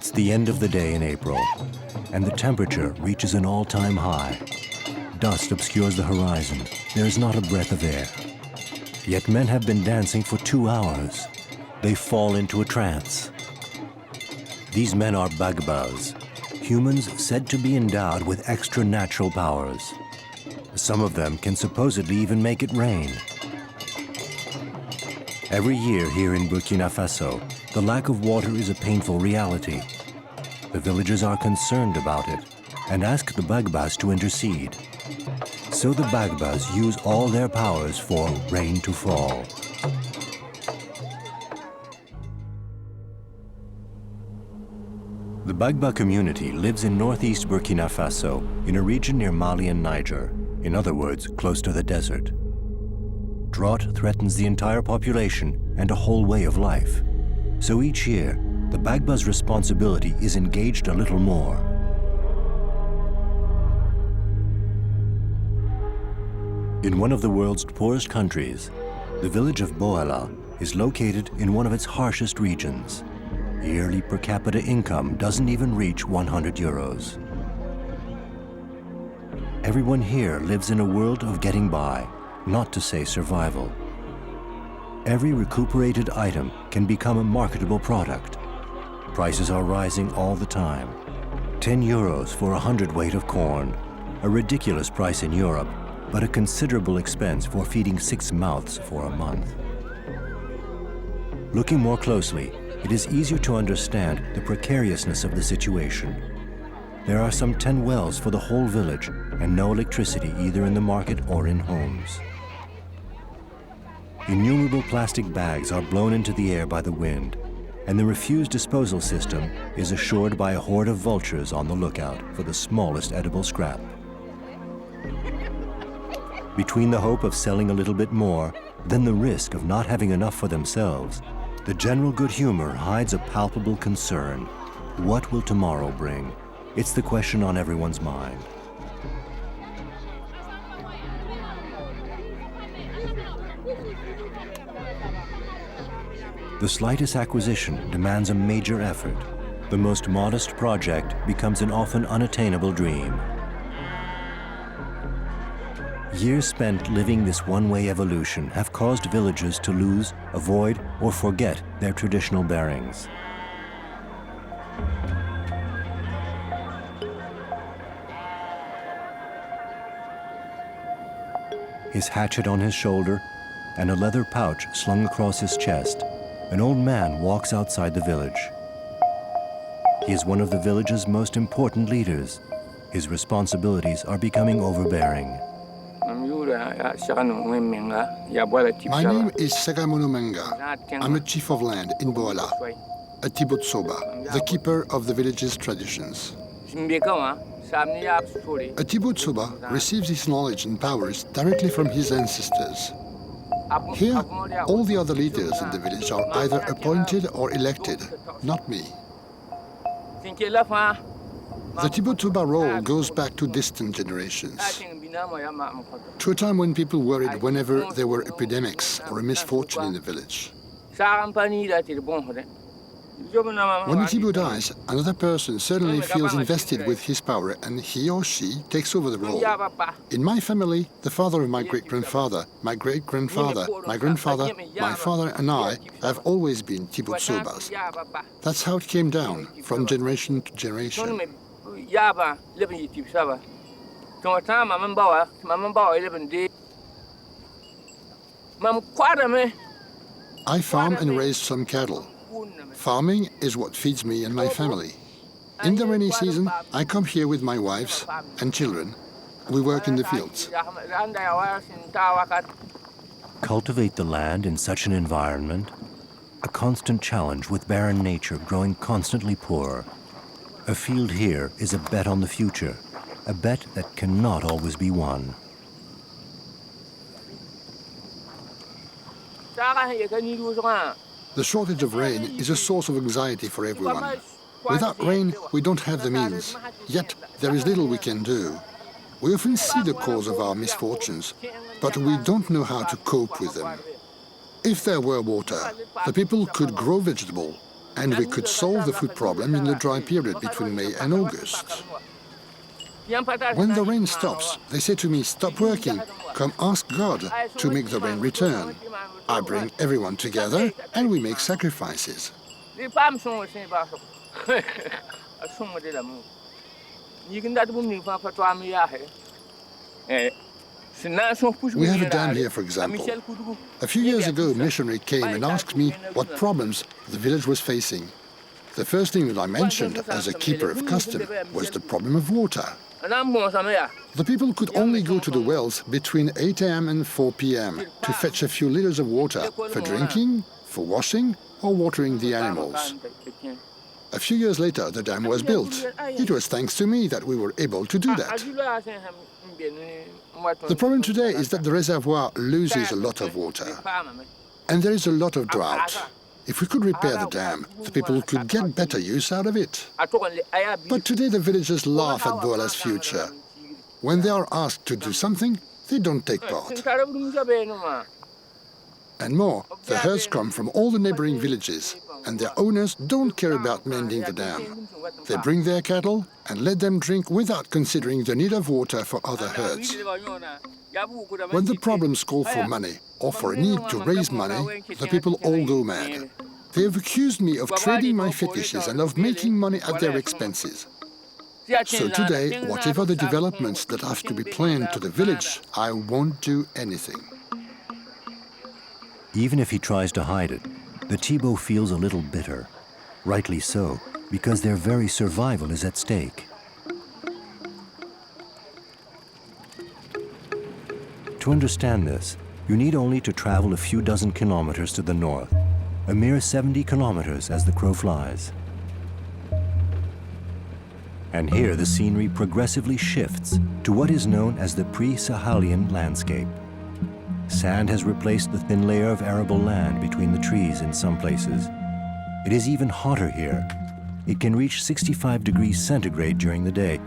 It's the end of the day in April, and the temperature reaches an all-time high. Dust obscures the horizon. There is not a breath of air. Yet men have been dancing for 2 hours. They fall into a trance. These men are Bagbas, humans said to be endowed with extra natural powers. Some of them can supposedly even make it rain. Every year here in Burkina Faso, the lack of water is a painful reality. The villagers are concerned about it and ask the Bagbas to intercede. So the Bagbas use all their powers for rain to fall. The Bagba community lives in northeast Burkina Faso, in a region near Mali and Niger, in other words, close to the desert. Drought threatens the entire population and a whole way of life. So each year, the Bagba's responsibility is engaged a little more. In one of the world's poorest countries, the village of Bourrillon is located in one of its harshest regions. Yearly per capita income doesn't even reach 100 euros. Everyone here lives in a world of getting by, not to say survival. Every recuperated item can become a marketable product. Prices are rising all the time. 10 euros for a hundredweight of corn, a ridiculous price in Europe, but a considerable expense for feeding 6 mouths for a month. Looking more closely, it is easier to understand the precariousness of the situation. There are some 10 wells for the whole village and no electricity either in the market or in homes. Innumerable plastic bags are blown into the air by the wind, and the refuse disposal system is assured by a horde of vultures on the lookout for the smallest edible scrap. Between the hope of selling a little bit more, then the risk of not having enough for themselves, the general good humor hides a palpable concern. What will tomorrow bring? It's the question on everyone's mind. The slightest acquisition demands a major effort. The most modest project becomes an often unattainable dream. Years spent living this one-way evolution have caused villagers to lose, avoid, or forget their traditional bearings. His hatchet on his shoulder and a leather pouch slung across his chest, an old man walks outside the village. He is one of the village's most important leaders. His responsibilities are becoming overbearing. My name is Sagamono Menga. I'm a chief of land in Boala, a Tibo Soa, the keeper of the village's traditions. A Tibo Soa receives his knowledge and powers directly from his ancestors. Here, all the other leaders in the village are either appointed or elected, not me. The Tibo Soa role goes back to distant generations, to a time when people worried whenever there were epidemics or a misfortune in the village. When the Tibo dies, another person suddenly feels invested with his power and he or she takes over the role. In my family, the father of my great-grandfather, my great-grandfather, my grandfather, my father and I have always been Tibo Soas. That's how it came down, from generation to generation. I farm and raise some cattle. Farming is what feeds me and my family. In the rainy season, I come here with my wives and children. We work in the fields. Cultivate the land in such an environment? A constant challenge with barren nature growing constantly poorer. A field here is a bet on the future, a bet that cannot always be won. The shortage of rain is a source of anxiety for everyone. Without rain, we don't have the means, yet there is little we can do. We often see the cause of our misfortunes, but we don't know how to cope with them. If there were water, the people could grow vegetable, and we could solve the food problem in the dry period between May and August. When the rain stops, they say to me, "Stop working, come ask God to make the rain return." I bring everyone together and we make sacrifices. We have a dam here, for example. A few years ago, a missionary came and asked me what problems the village was facing. The first thing that I mentioned as a keeper of custom was the problem of water. The people could only go to the wells between 8 a.m. and 4 p.m. to fetch a few liters of water for drinking, for washing, or watering the animals. A few years later, the dam was built. It was thanks to me that we were able to do that. The problem today is that the reservoir loses a lot of water, and there is a lot of drought. If we could repair the dam, the people could get better use out of it. But today the villagers laugh at Boala's future. When they are asked to do something, they don't take part. And more, the herds come from all the neighboring villages, and their owners don't care about mending the dam. They bring their cattle and let them drink without considering the need of water for other herds. When the problems call for money, or for a need to raise money, the people all go mad. They have accused me of trading my fetishes and of making money at their expenses. So today, whatever the developments that have to be planned to the village, I won't do anything. Even if he tries to hide it, the Tibo feels a little bitter. Rightly so, because their very survival is at stake. To understand this, you need only to travel a few dozen kilometers to the north, a mere 70 kilometers as the crow flies. And here the scenery progressively shifts to what is known as the pre-Sahelian landscape. Sand has replaced the thin layer of arable land between the trees in some places. It is even hotter here. It can reach 65 degrees centigrade during the day.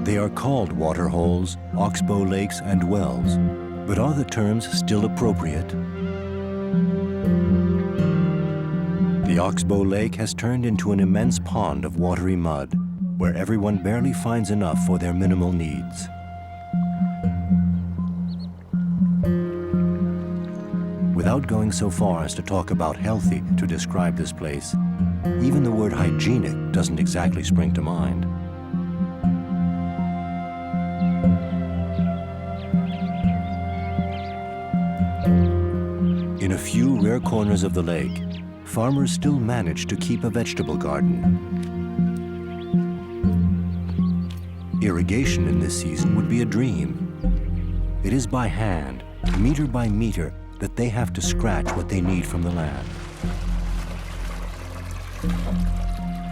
They are called water holes, oxbow lakes, and wells, but are the terms still appropriate? The oxbow lake has turned into an immense pond of watery mud, where everyone barely finds enough for their minimal needs. Without going so far as to talk about healthy to describe this place, even the word hygienic doesn't exactly spring to mind. In a few rare corners of the lake, farmers still manage to keep a vegetable garden. Irrigation in this season would be a dream. It is by hand, meter by meter, that they have to scratch what they need from the land.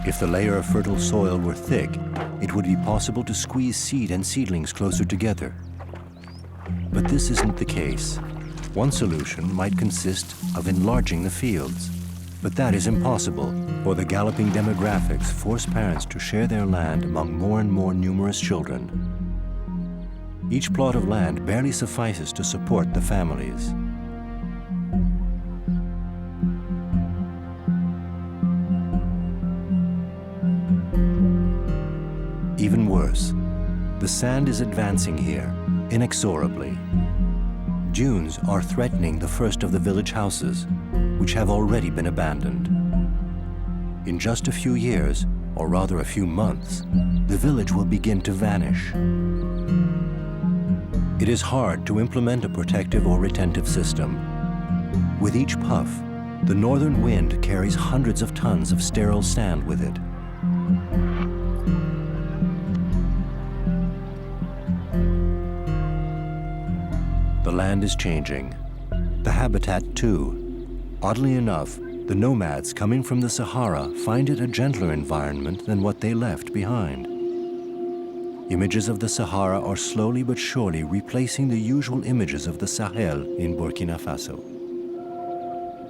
If the layer of fertile soil were thick, it would be possible to squeeze seed and seedlings closer together. But this isn't the case. One solution might consist of enlarging the fields, but that is impossible, for the galloping demographics force parents to share their land among more and more numerous children. Each plot of land barely suffices to support the families. Even worse, the sand is advancing here, inexorably. Dunes are threatening the first of the village houses, which have already been abandoned. In just a few years, or rather a few months, the village will begin to vanish. It is hard to implement a protective or retentive system. With each puff, the northern wind carries hundreds of tons of sterile sand with it. The land is changing. The habitat too. Oddly enough, the nomads coming from the Sahara find it a gentler environment than what they left behind. Images of the Sahara are slowly but surely replacing the usual images of the Sahel in Burkina Faso.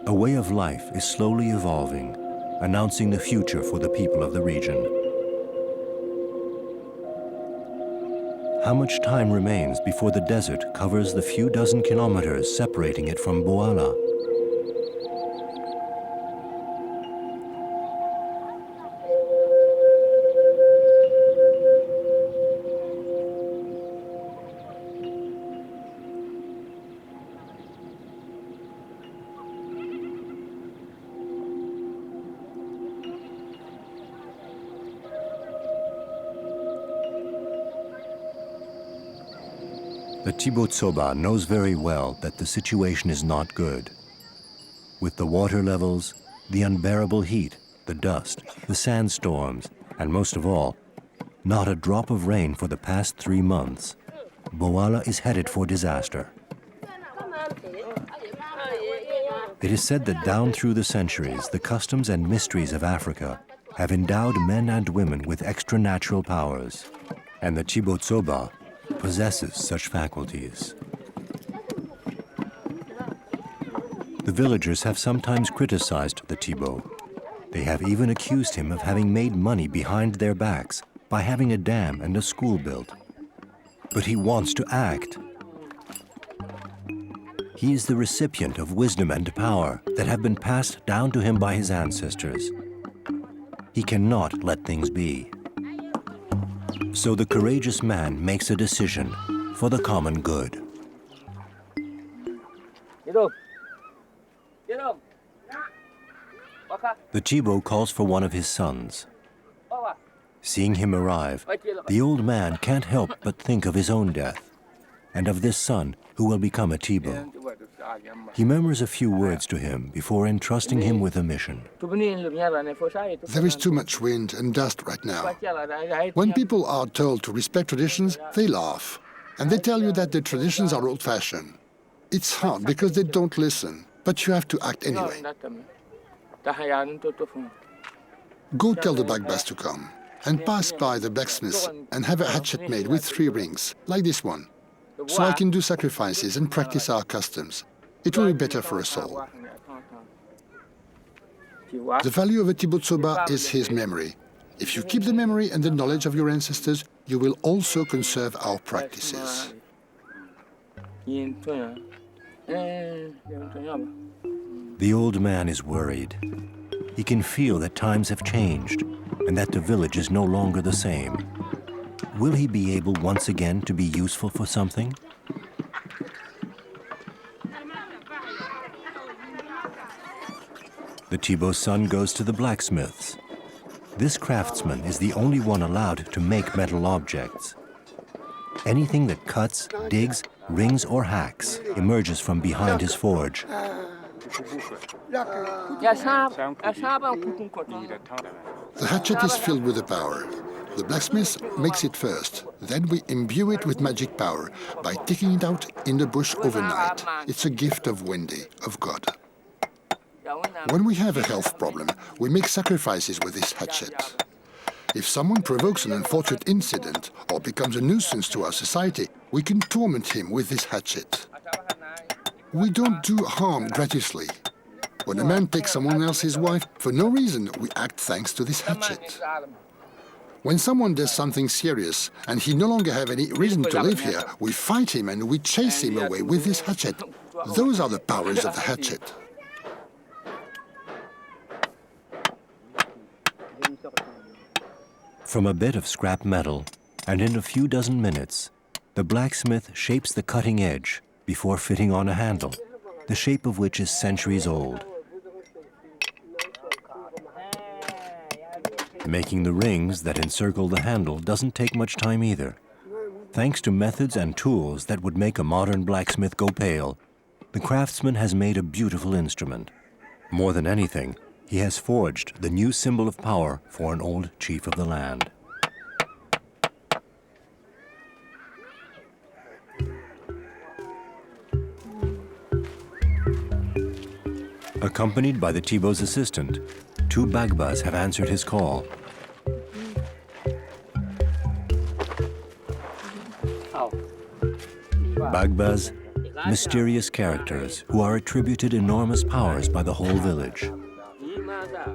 A way of life is slowly evolving, announcing the future for the people of the region. How much time remains before the desert covers the few dozen kilometers separating it from Bourrillon? The Tibo Soa knows very well that the situation is not good. With the water levels, the unbearable heat, the dust, the sandstorms, and most of all, not a drop of rain for the past 3 months, Bourrillon is headed for disaster. It is said that down through the centuries, the customs and mysteries of Africa have endowed men and women with extra-natural powers, and the Tibo Soa possesses such faculties. The villagers have sometimes criticized the Tibo. They have even accused him of having made money behind their backs by having a dam and a school built. But he wants to act. He is the recipient of wisdom and power that have been passed down to him by his ancestors. He cannot let things be. So the courageous man makes a decision for the common good. The Tibo calls for one of his sons. Seeing him arrive, the old man can't help but think of his own death and of this son who will become a Tibo. He murmurs a few words to him before entrusting him with a mission. There is too much wind and dust right now. When people are told to respect traditions, they laugh. And they tell you that the traditions are old-fashioned. It's hard because they don't listen, but you have to act anyway. Go tell the Bagbas to come and pass by the blacksmith and have a hatchet made with 3 rings, like this one, so I can do sacrifices and practice our customs. It will be better for us all. The value of a Tibo Soa is his memory. If you keep the memory and the knowledge of your ancestors, you will also conserve our practices. The old man is worried. He can feel that times have changed and that the village is no longer the same. Will he be able once again to be useful for something? The Tibo's son goes to the blacksmiths. This craftsman is the only one allowed to make metal objects. Anything that cuts, digs, rings, or hacks emerges from behind his forge. The hatchet is filled with the power. The blacksmith makes it first. Then we imbue it with magic power by taking it out in the bush overnight. It's a gift of Wendy, of God. When we have a health problem, we make sacrifices with this hatchet. If someone provokes an unfortunate incident or becomes a nuisance to our society, we can torment him with this hatchet. We don't do harm gratuitously. When a man takes someone else's wife, for no reason, we act thanks to this hatchet. When someone does something serious and he no longer has any reason to live here, we fight him and we chase him away with this hatchet. Those are the powers of the hatchet. From a bit of scrap metal, and in a few dozen minutes, the blacksmith shapes the cutting edge before fitting on a handle, the shape of which is centuries old. Making the rings that encircle the handle doesn't take much time either. Thanks to methods and tools that would make a modern blacksmith go pale, the craftsman has made a beautiful instrument. More than anything, he has forged the new symbol of power for an old chief of the land. Accompanied by the Tibo's assistant, 2 Bagbas have answered his call. Bagbas, mysterious characters who are attributed enormous powers by the whole village.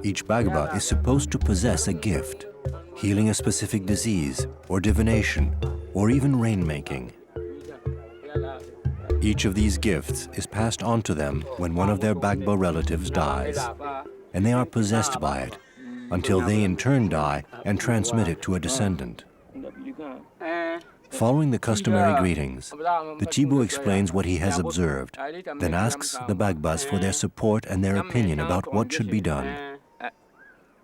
Each Bagba is supposed to possess a gift, healing a specific disease or divination, or even rainmaking. Each of these gifts is passed on to them when one of their Bagba relatives dies, and they are possessed by it until they in turn die and transmit it to a descendant. Following the customary greetings, the Tibo explains what he has observed, then asks the Bagbas for their support and their opinion about what should be done.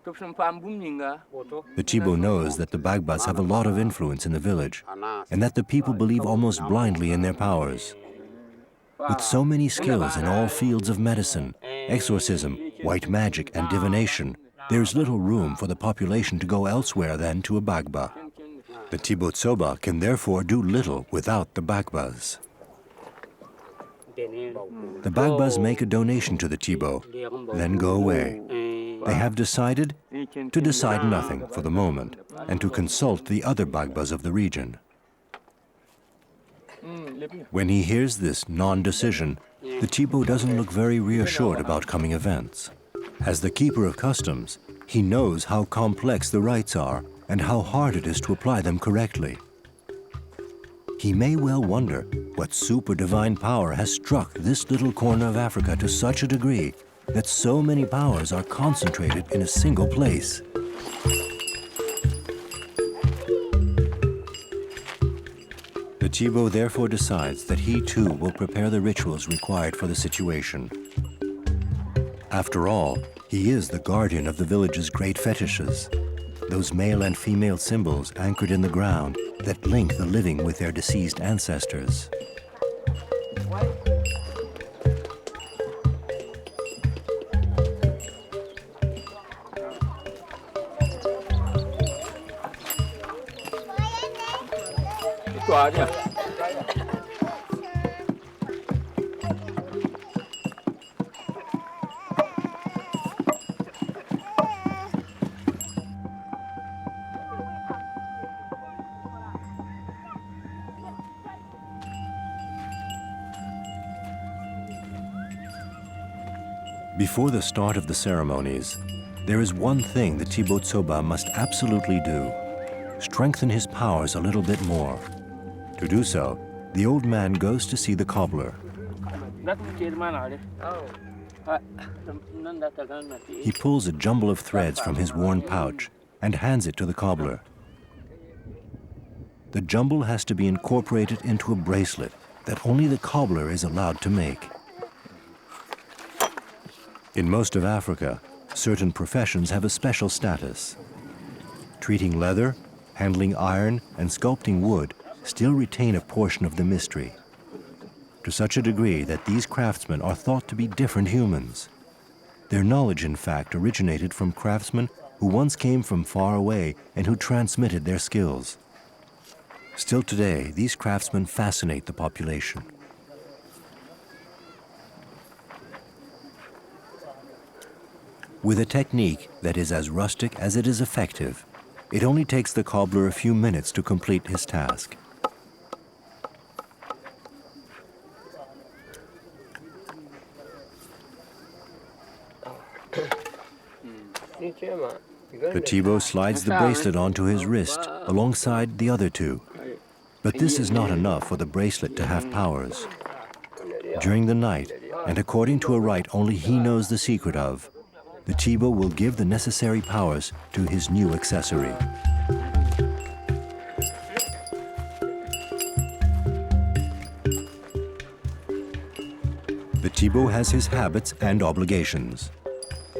The Tibo knows that the Bagbas have a lot of influence in the village, and that the people believe almost blindly in their powers. With so many skills in all fields of medicine, exorcism, white magic, and divination, there is little room for the population to go elsewhere than to a Bagba. The Tibo Soa can therefore do little without the Bagbas. The Bagbas make a donation to the Tibo, then go away. They have decided to decide nothing for the moment and to consult the other Bagbas of the region. When he hears this non-decision, the Tibo doesn't look very reassured about coming events. As the keeper of customs, he knows how complex the rites are and how hard it is to apply them correctly. He may well wonder what super divine power has struck this little corner of Africa to such a degree that so many powers are concentrated in a single place. The Tibo therefore decides that he too will prepare the rituals required for the situation. After all, he is the guardian of the village's great fetishes, those male and female symbols anchored in the ground that link the living with their deceased ancestors. Before the start of the ceremonies, there is one thing the Tibo Soa must absolutely do: strengthen his powers a little bit more. To do so, the old man goes to see the cobbler. He pulls a jumble of threads from his worn pouch and hands it to the cobbler. The jumble has to be incorporated into a bracelet that only the cobbler is allowed to make. In most of Africa, certain professions have a special status. Treating leather, handling iron, and sculpting wood still retain a portion of the mystery, to such a degree that these craftsmen are thought to be different humans. Their knowledge, in fact, originated from craftsmen who once came from far away and who transmitted their skills. Still today, these craftsmen fascinate the population. With a technique that is as rustic as it is effective, it only takes the cobbler a few minutes to complete his task. The Tibo slides the bracelet onto his wrist alongside the other two. But this is not enough for the bracelet to have powers. During the night, and according to a rite only he knows the secret of, the Tibo will give the necessary powers to his new accessory. The Tibo has his habits and obligations.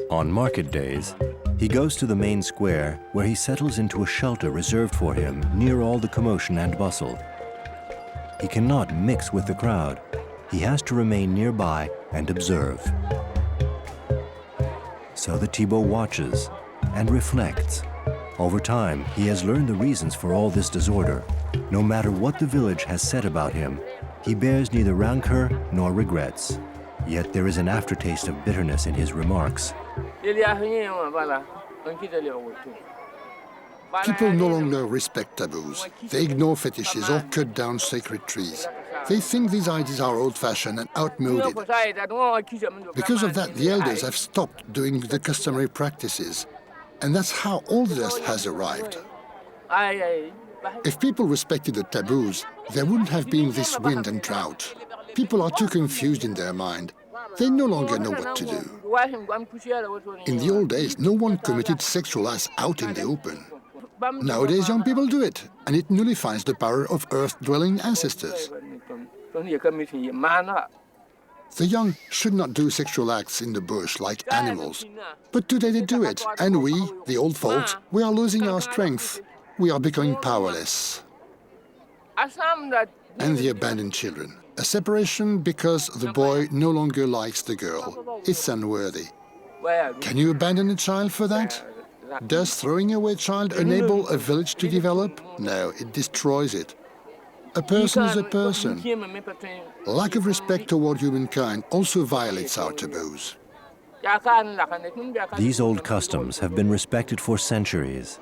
On market days, he goes to the main square where he settles into a shelter reserved for him near all the commotion and bustle. He cannot mix with the crowd. He has to remain nearby and observe. So the Tibo watches and reflects. Over time, he has learned the reasons for all this disorder. No matter what the village has said about him, he bears neither rancor nor regrets. Yet there is an aftertaste of bitterness in his remarks. People no longer respect taboos. They ignore fetishes or cut down sacred trees. They think these ideas are old-fashioned and outmoded. Because of that, the elders have stopped doing the customary practices. And that's how all the dust has arrived. If people respected the taboos, there wouldn't have been this wind and drought. People are too confused in their mind. They no longer know what to do. In the old days, no one committed sexual acts out in the open. Nowadays, young people do it, and it nullifies the power of earth-dwelling ancestors. The young should not do sexual acts in the bush like animals. But today they do it, and we, the old folks, we are losing our strength. We are becoming powerless. And the abandoned children. A separation because the boy no longer likes the girl. It's unworthy. Can you abandon a child for that? Does throwing away a child enable a village to develop? No, it destroys it. A person is a person. Lack of respect toward humankind also violates our taboos. These old customs have been respected for centuries.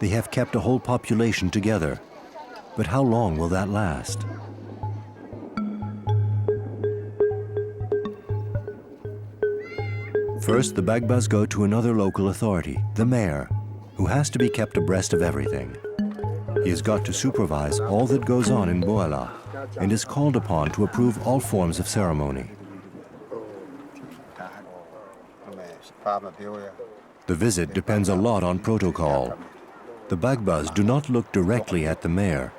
They have kept a whole population together. But how long will that last? First, the Bagbas go to another local authority, the mayor, who has to be kept abreast of everything. He has got to supervise all that goes on in Boala and is called upon to approve all forms of ceremony. The visit depends a lot on protocol. The Bagbas do not look directly at the mayor,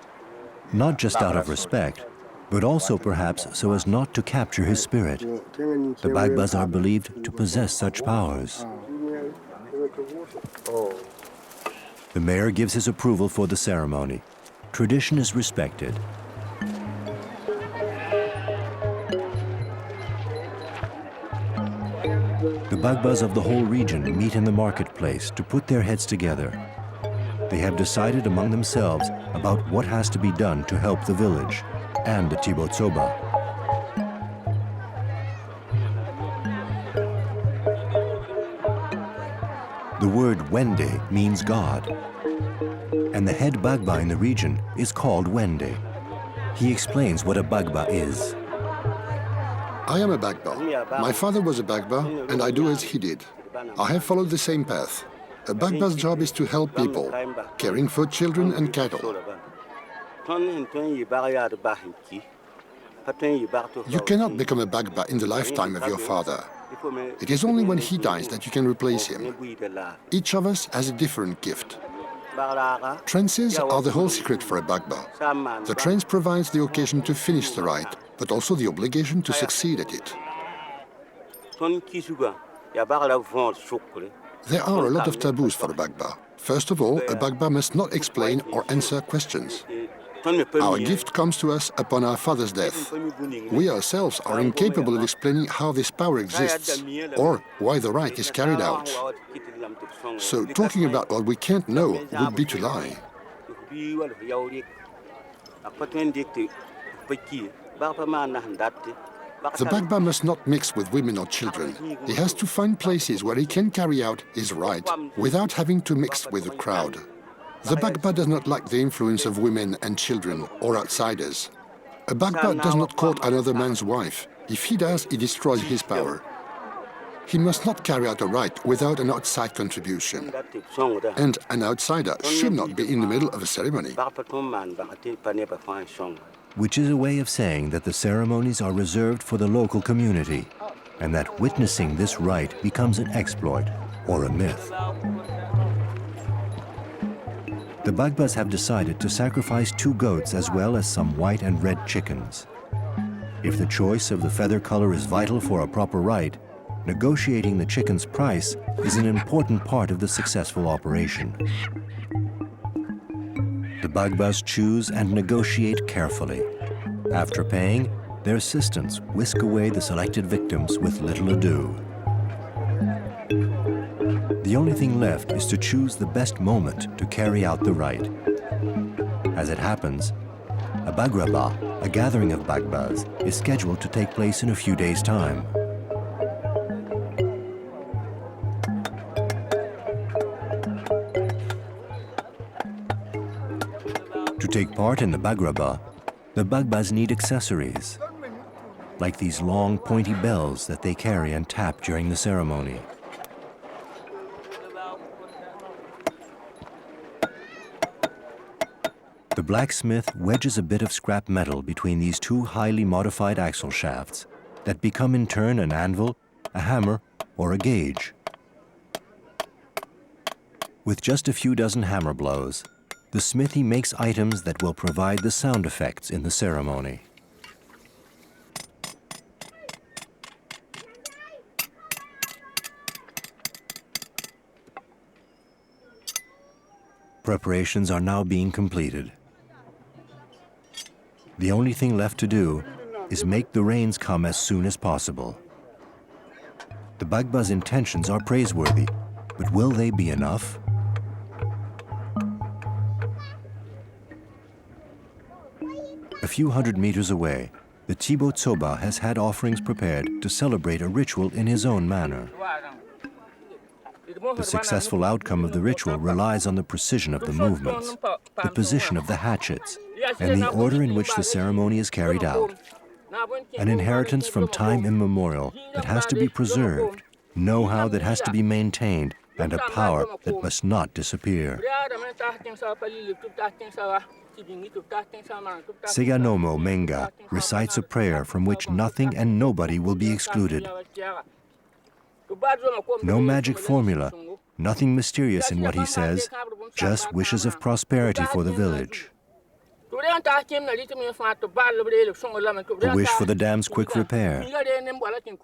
not just out of respect, but also perhaps so as not to capture his spirit. The Bagbas are believed to possess such powers. The mayor gives his approval for the ceremony. Tradition is respected. The Bagbas of the whole region meet in the marketplace to put their heads together. They have decided among themselves about what has to be done to help the village and the Tibo Soa. The word Wende means God, and the head Bagba in the region is called Wende. He explains what a Bagba is. I am a Bagba. My father was a Bagba, and I do as he did. I have followed the same path. A Bagba's job is to help people, caring for children and cattle. You cannot become a Bagba in the lifetime of your father. It is only when he dies that you can replace him. Each of us has a different gift. Trances are the whole secret for a Bagba. The trance provides the occasion to finish the rite, but also the obligation to succeed at it. There are a lot of taboos for a Bagba. First of all, a Bagba must not explain or answer questions. Our gift comes to us upon our father's death. We ourselves are incapable of explaining how this power exists or why the rite is carried out. So talking about what we can't know would be to lie. The Bagba must not mix with women or children. He has to find places where he can carry out his rite without having to mix with the crowd. The Bagba does not like the influence of women and children or outsiders. A Bagba does not court another man's wife. If he does, he destroys his power. He must not carry out a rite without an outside contribution. And an outsider should not be in the middle of a ceremony. Which is a way of saying that the ceremonies are reserved for the local community, and that witnessing this rite becomes an exploit or a myth. The Bagbas have decided to sacrifice 2 goats as well as some white and red chickens. If the choice of the feather color is vital for a proper rite, negotiating the chicken's price is an important part of the successful operation. The Bagbas choose and negotiate carefully. After paying, their assistants whisk away the selected victims with little ado. The only thing left is to choose the best moment to carry out the rite. As it happens, a Bagraba, a gathering of Bagbas, is scheduled to take place in a few days' time. To take part in the Bagraba, the Bagbas need accessories, like these long, pointy bells that they carry and tap during the ceremony. blacksmith wedges a bit of scrap metal between these two highly modified axle shafts that become in turn an anvil, a hammer, or a gauge. With just a few dozen hammer blows, the smithy makes items that will provide the sound effects in the ceremony. Preparations are now being completed. The only thing left to do is make the rains come as soon as possible. The Bagbas' intentions are praiseworthy, but will they be enough? A few hundred meters away, the Tibo Soa has had offerings prepared to celebrate a ritual in his own manner. The successful outcome of the ritual relies on the precision of the movements, the position of the hatchets, and the order in which the ceremony is carried out. An inheritance from time immemorial that has to be preserved, know-how that has to be maintained, and a power that must not disappear. Seganomo Menga recites a prayer from which nothing and nobody will be excluded. No magic formula, nothing mysterious in what he says, just wishes of prosperity for the village. A wish for the dam's quick repair,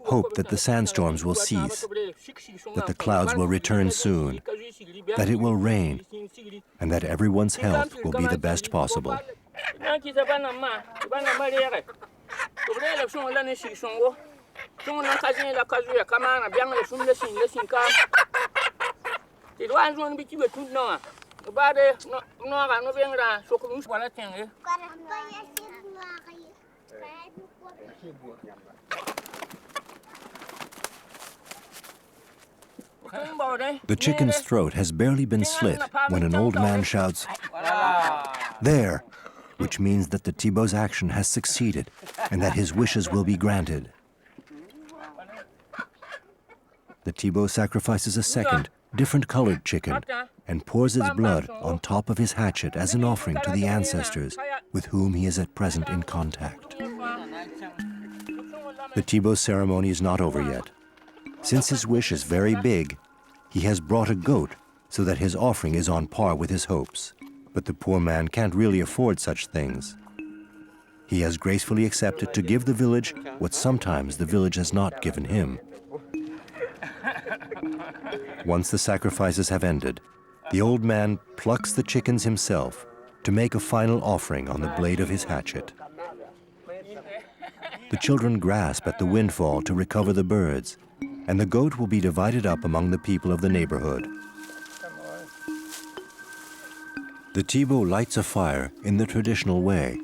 hope that the sandstorms will cease, that the clouds will return soon, that it will rain, and that everyone's health will be the best possible. The chicken's throat has barely been slit when an old man shouts, "There!" which means that the Tibo's action has succeeded and that his wishes will be granted. The Tibo sacrifices a second, different-colored chicken and pours its blood on top of his hatchet as an offering to the ancestors with whom he is at present in contact. The Tibo ceremony is not over yet. Since his wish is very big, he has brought a goat so that his offering is on par with his hopes. But the poor man can't really afford such things. He has gracefully accepted to give the village what sometimes the village has not given him. Once the sacrifices have ended, the old man plucks the chickens himself to make a final offering on the blade of his hatchet. The children grasp at the windfall to recover the birds, and the goat will be divided up among the people of the neighborhood. The Tibo lights a fire in the traditional way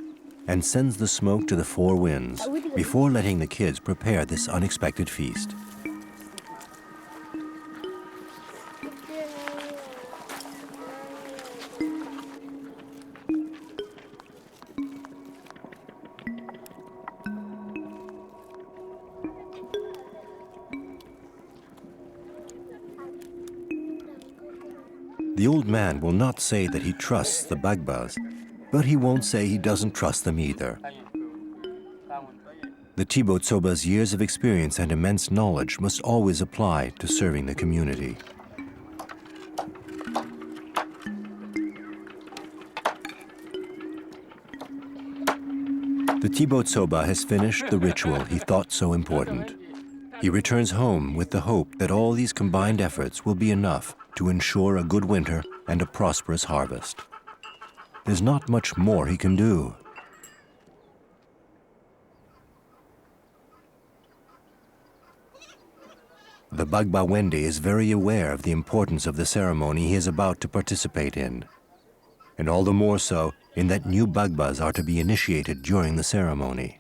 and sends the smoke to the four winds before letting the kids prepare this unexpected feast. The old man will not say that he trusts the Bagbas, but he won't say he doesn't trust them either. The Tibo Soa's years of experience and immense knowledge must always apply to serving the community. The Tibo Soa has finished the ritual he thought so important. He returns home with the hope that all these combined efforts will be enough to ensure a good winter and a prosperous harvest. There's not much more he can do. The Bagba Wende is very aware of the importance of the ceremony he is about to participate in, and all the more so in that new Bagbas are to be initiated during the ceremony.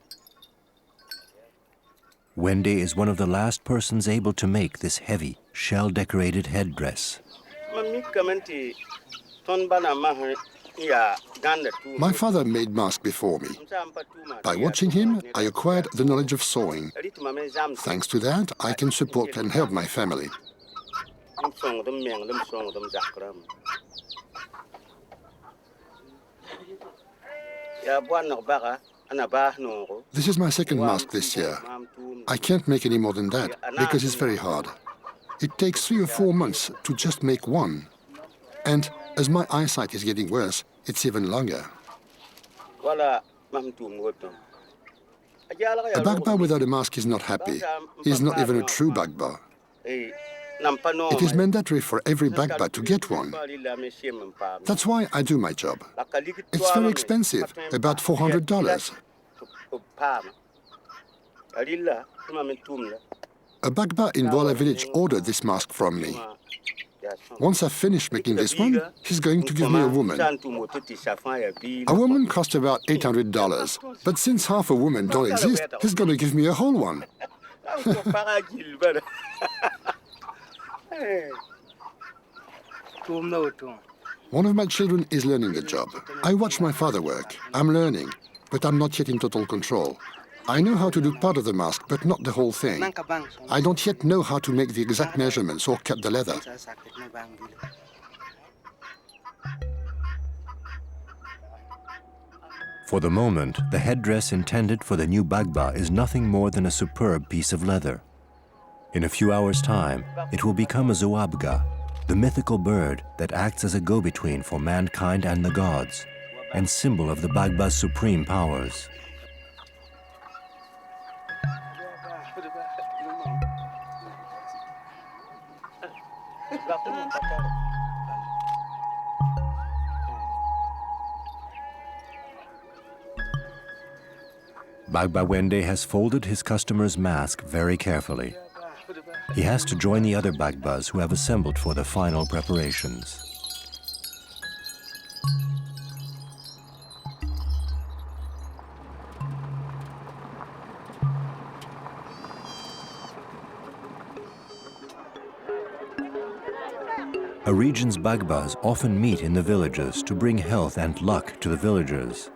Wende is one of the last persons able to make this heavy, shell-decorated headdress. My father made masks before me. By watching him, I acquired the knowledge of sewing. Thanks to that, I can support and help my family. This is my second mask this year. I can't make any more than that because it's very hard. It takes 3 or 4 months to just make one. And as my eyesight is getting worse, it's even longer. A Bagba without a mask is not happy. He is not even a true Bagba. It is mandatory for every Bagba to get one. That's why I do my job. It's very expensive, about $400. A Bagba in Bola village ordered this mask from me. Once I've finished making this one, he's going to give me a woman. A woman costs about $800, but since half a woman don't exist, he's going to give me a whole one. One of my children is learning the job. I watch my father work. I'm learning, but I'm not yet in total control. I know how to do part of the mask, but not the whole thing. I don't yet know how to make the exact measurements or cut the leather. For the moment, the headdress intended for the new Bagba is nothing more than a superb piece of leather. In a few hours' time, it will become a Zoabga, the mythical bird that acts as a go-between for mankind and the gods, and symbol of the Bagba's supreme powers. Bagba Wende has folded his customer's mask very carefully. He has to join the other Bagbas who have assembled for the final preparations. A region's Bagbas often meet in the villages to bring health and luck to the villagers.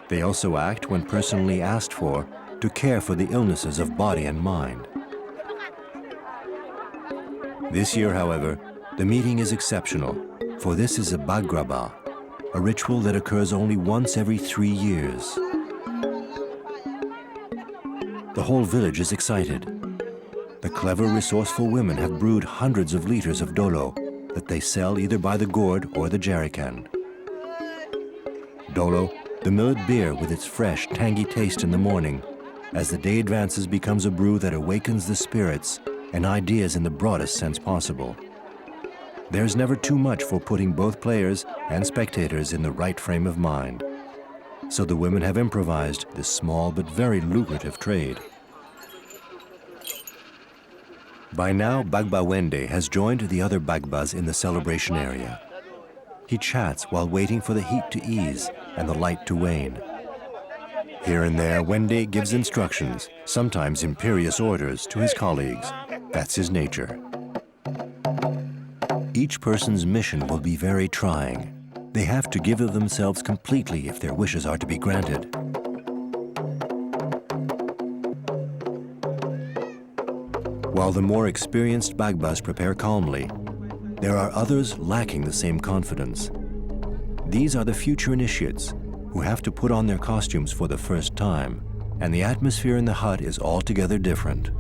They also act, when personally asked for, to care for the illnesses of body and mind. This year, however, the meeting is exceptional, for this is a Bagraba, a ritual that occurs only once every 3 years. The whole village is excited. The clever, resourceful women have brewed hundreds of liters of dolo that they sell either by the gourd or the jerrycan. Dolo, the milled beer with its fresh, tangy taste in the morning, as the day advances becomes a brew that awakens the spirits and ideas in the broadest sense possible. There's never too much for putting both players and spectators in the right frame of mind. So the women have improvised this small but very lucrative trade. By now, Bagba Wende has joined the other Bagbas in the celebration area. He chats while waiting for the heat to ease and the light to wane. Here and there, Wende gives instructions, sometimes imperious orders, to his colleagues. That's his nature. Each person's mission will be very trying. They have to give of themselves completely if their wishes are to be granted. While the more experienced Bagbas prepare calmly, there are others lacking the same confidence. These are the future initiates who have to put on their costumes for the first time, and the atmosphere in the hut is altogether different.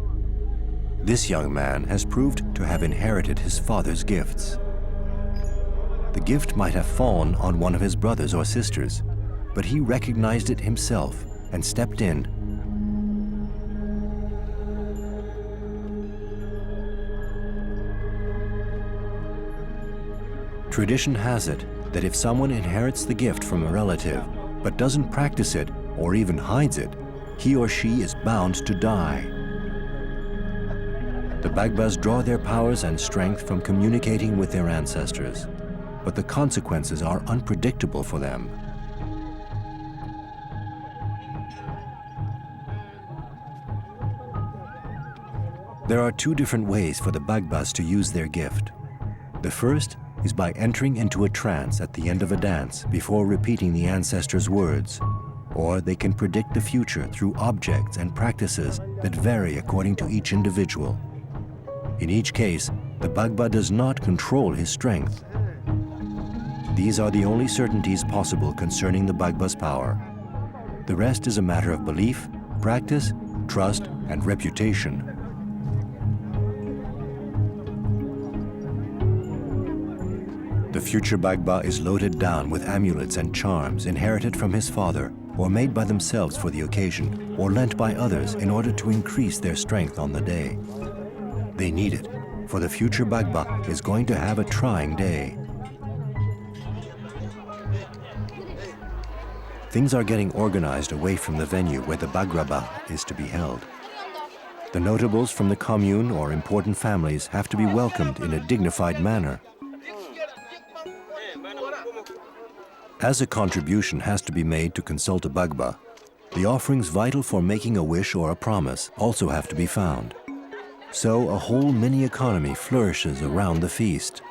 This young man has proved to have inherited his father's gifts. The gift might have fallen on one of his brothers or sisters, but he recognized it himself and stepped in. Tradition has it that if someone inherits the gift from a relative, but doesn't practice it or even hides it, he or she is bound to die. The Bagbas draw their powers and strength from communicating with their ancestors, but the consequences are unpredictable for them. There are 2 different ways for the Bagbas to use their gift. The first is by entering into a trance at the end of a dance before repeating the ancestors' words, or they can predict the future through objects and practices that vary according to each individual. In each case, the Bagba does not control his strength. These are the only certainties possible concerning the Bagba's power, The rest is a matter of belief, practice, trust, and reputation. The future Bagba is loaded down with amulets and charms inherited from his father, or made by themselves for the occasion, or lent by others in order to increase their strength on the day. They need it, for the future Bagba is going to have a trying day. Things are getting organized away from the venue where the Braba is to be held. The notables from the commune or important families have to be welcomed in a dignified manner. As a contribution has to be made to consult a Bagba, the offerings vital for making a wish or a promise also have to be found. So a whole mini-economy flourishes around the feast.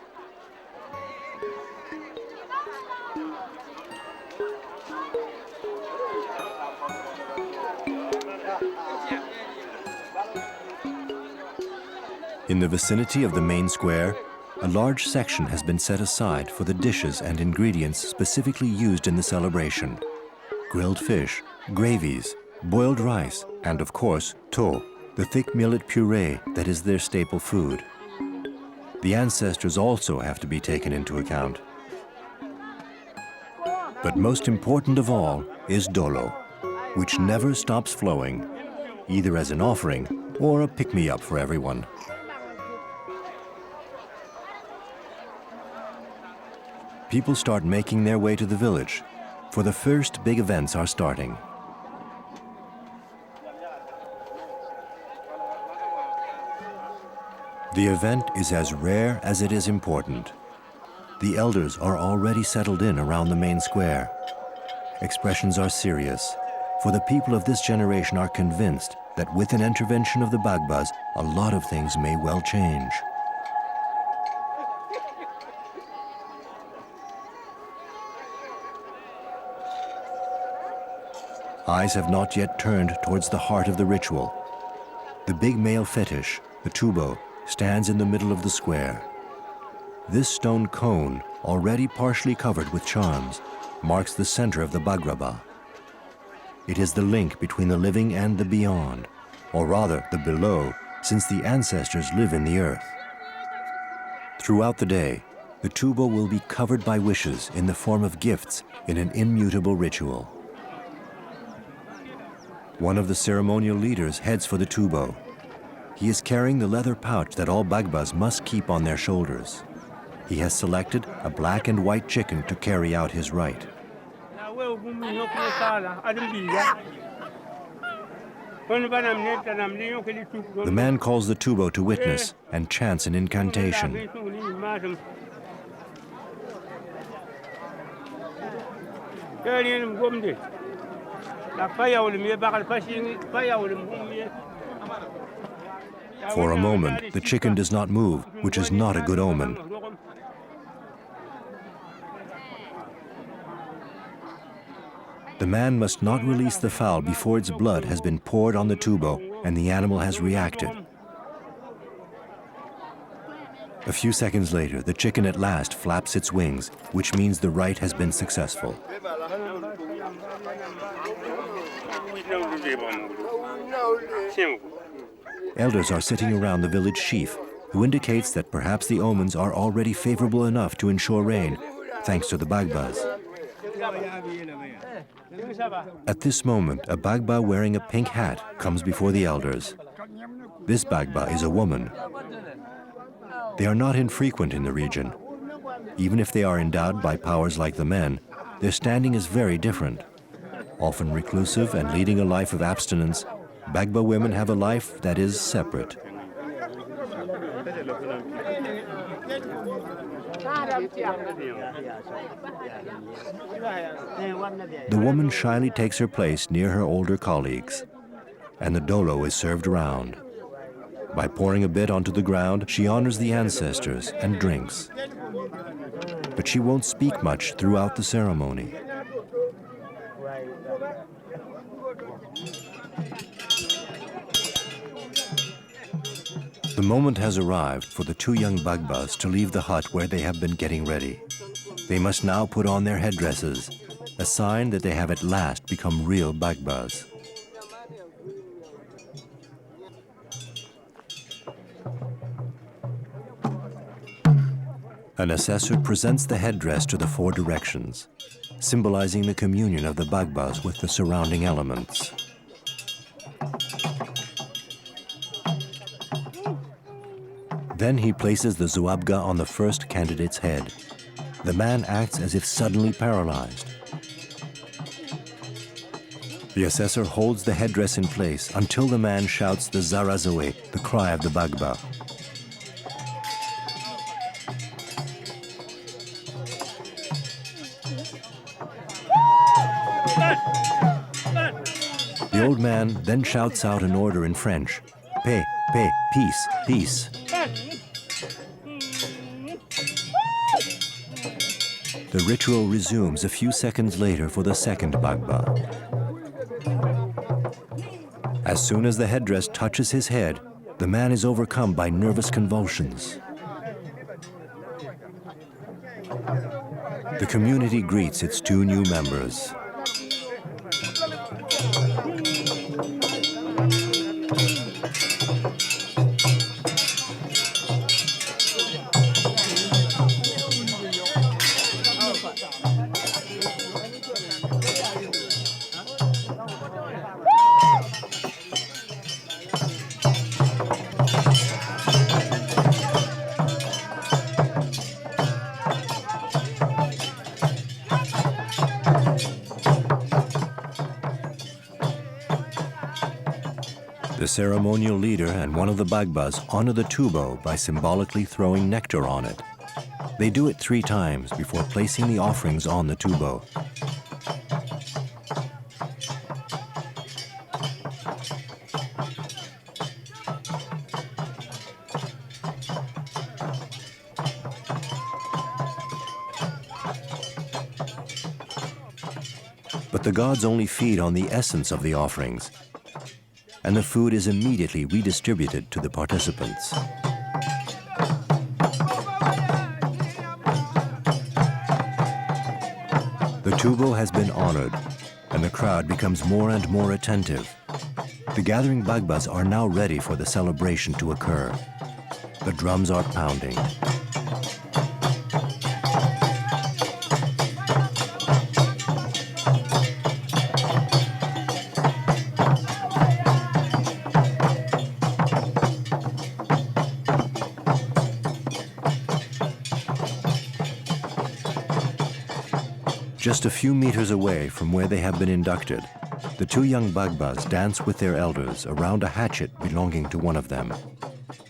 In the vicinity of the main square, a large section has been set aside for the dishes and ingredients specifically used in the celebration. Grilled fish, gravies, boiled rice, and of course, to, the thick millet puree that is their staple food. The ancestors also have to be taken into account. But most important of all is dolo, which never stops flowing, either as an offering or a pick-me-up for everyone. People start making their way to the village, for the first big events are starting. The event is as rare as it is important. The elders are already settled in around the main square. Expressions are serious, for the people of this generation are convinced that with an intervention of the Bagbas, a lot of things may well change. Eyes have not yet turned towards the heart of the ritual. The big male fetish, the Tibo, stands in the middle of the square. This stone cone, already partially covered with charms, marks the center of the Bagraba. It is the link between the living and the beyond, or rather the below, since the ancestors live in the earth. Throughout the day, the Tibo will be covered by wishes in the form of gifts in an immutable ritual. One of the ceremonial leaders heads for the Tibo. He is carrying the leather pouch that all Bagbas must keep on their shoulders. He has selected a black and white chicken to carry out his rite. The man calls the Tibo to witness and chants an incantation. For a moment, the chicken does not move, which is not a good omen. The man must not release the fowl before its blood has been poured on the Tibo and the animal has reacted. A few seconds later, the chicken at last flaps its wings, which means the rite has been successful. Elders are sitting around the village chief, who indicates that perhaps the omens are already favorable enough to ensure rain, thanks to the Bagbas. At this moment, a Bagba wearing a pink hat comes before the elders. This Bagba is a woman. They are not infrequent in the region. Even if they are endowed by powers like the men, their standing is very different. Often reclusive and leading a life of abstinence, Bagba women have a life that is separate. The woman shyly takes her place near her older colleagues, and the dolo is served around. By pouring a bit onto the ground, she honors the ancestors and drinks. But she won't speak much throughout the ceremony. The moment has arrived for the two young Bagbas to leave the hut where they have been getting ready. They must now put on their headdresses. a sign that they have at last become real Bagbas. An assessor presents the headdress to the four directions, symbolizing the communion of the Bagbas with the surrounding elements. Then he places the Zouabga on the first candidate's head. The man acts as if suddenly paralyzed. The assessor holds the headdress in place until the man shouts the Zarazoe, the cry of the Bagba. The old man then shouts out an order in French, paix, paix, peace, peace. The ritual resumes a few seconds later for the second Bagba. As soon as the headdress touches his head, the man is overcome by nervous convulsions. The community greets its two new members. The ceremonial leader and one of the Bagbas honor the tubo by symbolically throwing nectar on it. They do it 3 times before placing the offerings on the tubo. But the gods only feed on the essence of the offerings, and the food is immediately redistributed to the participants. The tubo has been honored, and the crowd becomes more and more attentive. The gathering Bagbas are now ready for the celebration to occur. The drums are pounding. Just a few meters away from where they have been inducted, the 2 young Bagbas dance with their elders around a hatchet belonging to one of them.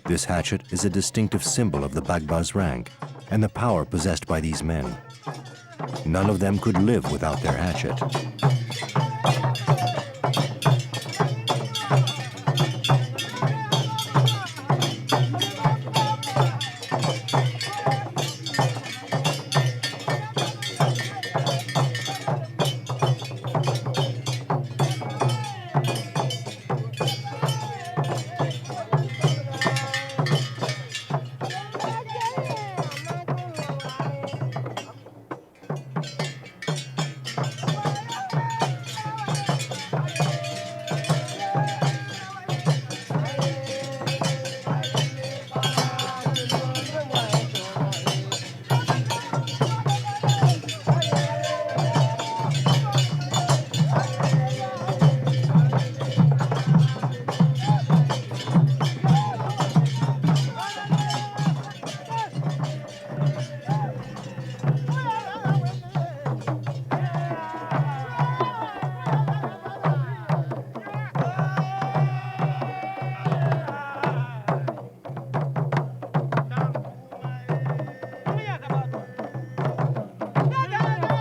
This hatchet is a distinctive symbol of the Bagbas' rank and the power possessed by these men. None of them could live without their hatchet.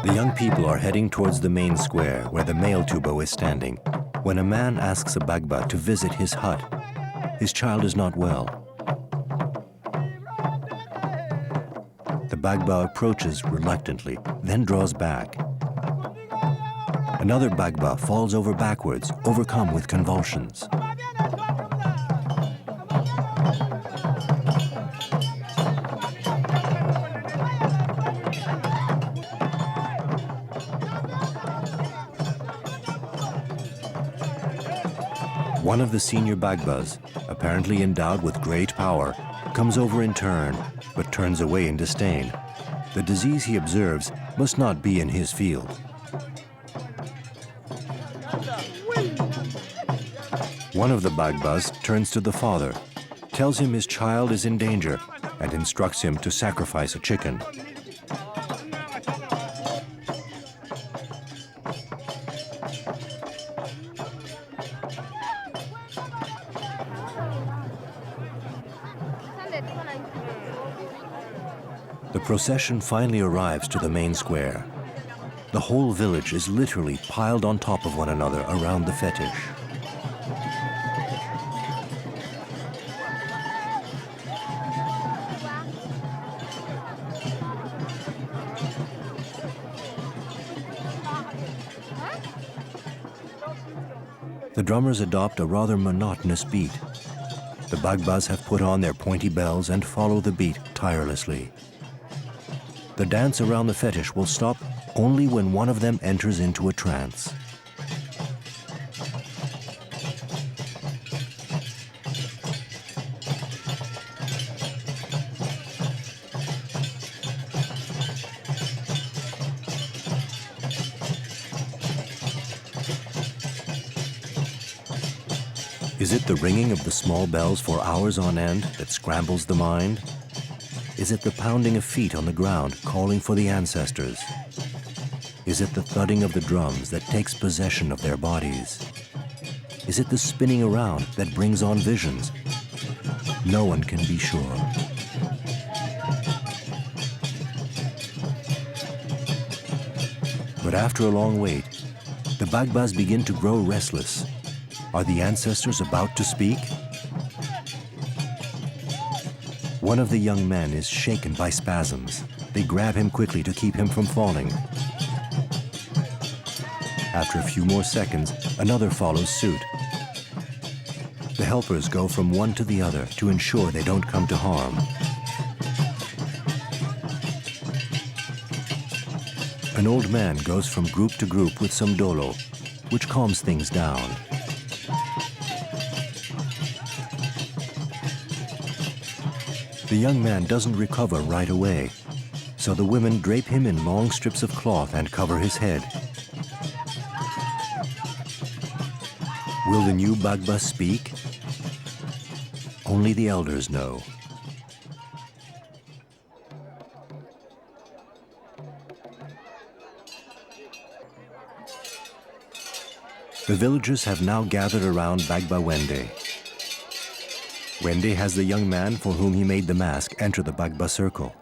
The young people are heading towards the main square where the male tubo is standing, when a man asks a Bagba to visit his hut. His child is not well. The Bagba approaches reluctantly, then draws back. Another Bagba falls over backwards, overcome with convulsions. One of the senior Bagbas, apparently endowed with great power, comes over in turn, but turns away in disdain. The disease he observes must not be in his field. One of the Bagbas turns to the father, tells him his child is in danger, and instructs him to sacrifice a chicken. The procession finally arrives to the main square. The whole village is literally piled on top of one another around the fetish. The drummers adopt a rather monotonous beat. The Bagbas have put on their pointy bells and follow the beat tirelessly. The dance around the fetish will stop only when one of them enters into a trance. Is it the ringing of the small bells for hours on end that scrambles the mind? Is it the pounding of feet on the ground calling for the ancestors? Is it the thudding of the drums that takes possession of their bodies? Is it the spinning around that brings on visions? No one can be sure. But after a long wait, the Bagbas begin to grow restless. Are the ancestors about to speak? One of the young men is shaken by spasms. They grab him quickly to keep him from falling. After a few more seconds, another follows suit. The helpers go from one to the other to ensure they don't come to harm. An old man goes from group to group with some dolo, which calms things down. The young man doesn't recover right away, so the women drape him in long strips of cloth and cover his head. Will the new Bagbas speak? Only the elders know. The villagers have now gathered around Bagba Wende. Wende has the young man for whom he made the mask enter the Bagba circle.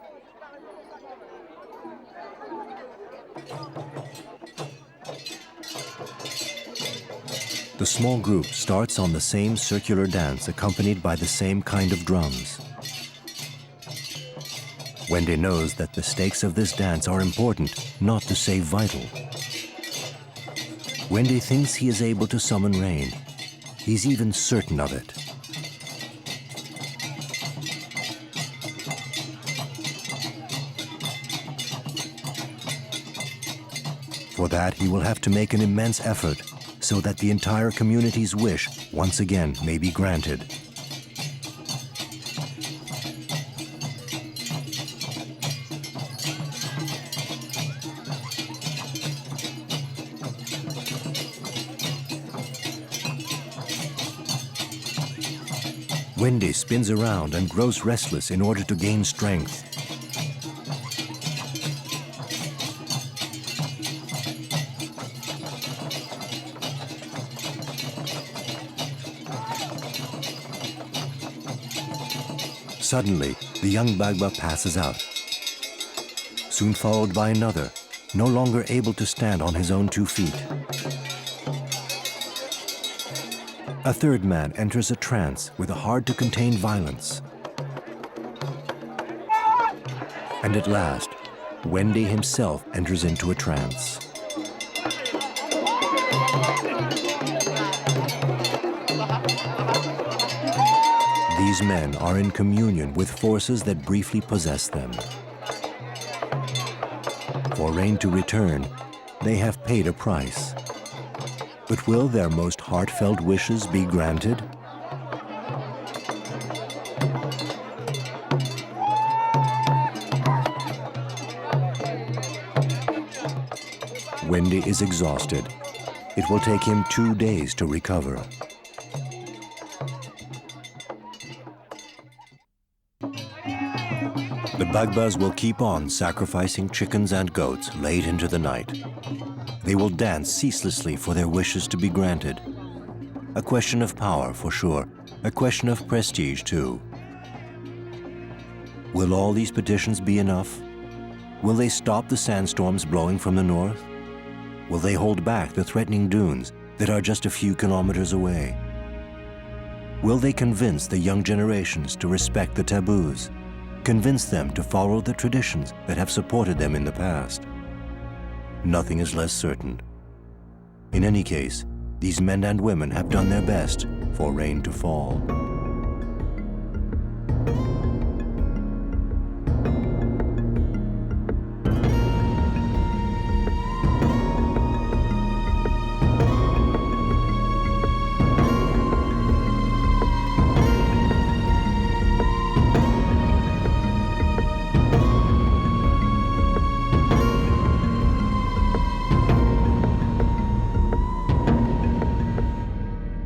The small group starts on the same circular dance accompanied by the same kind of drums. Wende knows that the stakes of this dance are important, not to say vital. Wende thinks he is able to summon rain. He's even certain of it. For that, he will have to make an immense effort so that the entire community's wish once again may be granted. Wende spins around and grows restless in order to gain strength. Suddenly, the young Bagba passes out, soon followed by another, no longer able to stand on his own 2 feet. A third man enters a trance with a hard-to-contain violence. And at last, Wende himself enters into a trance. These men are in communion with forces that briefly possess them. For rain to return, they have paid a price. But will their most heartfelt wishes be granted? Wendy is exhausted. It will take him 2 days to recover. The Bagbas will keep on sacrificing chickens and goats late into the night. They will dance ceaselessly for their wishes to be granted. A question of power, for sure. A question of prestige, too. Will all these petitions be enough? Will they stop the sandstorms blowing from the north? Will they hold back the threatening dunes that are just a few kilometers away? Will they convince the young generations to respect the taboos? Convince them to follow the traditions that have supported them in the past? Nothing is less certain. In any case, these men and women have done their best for rain to fall.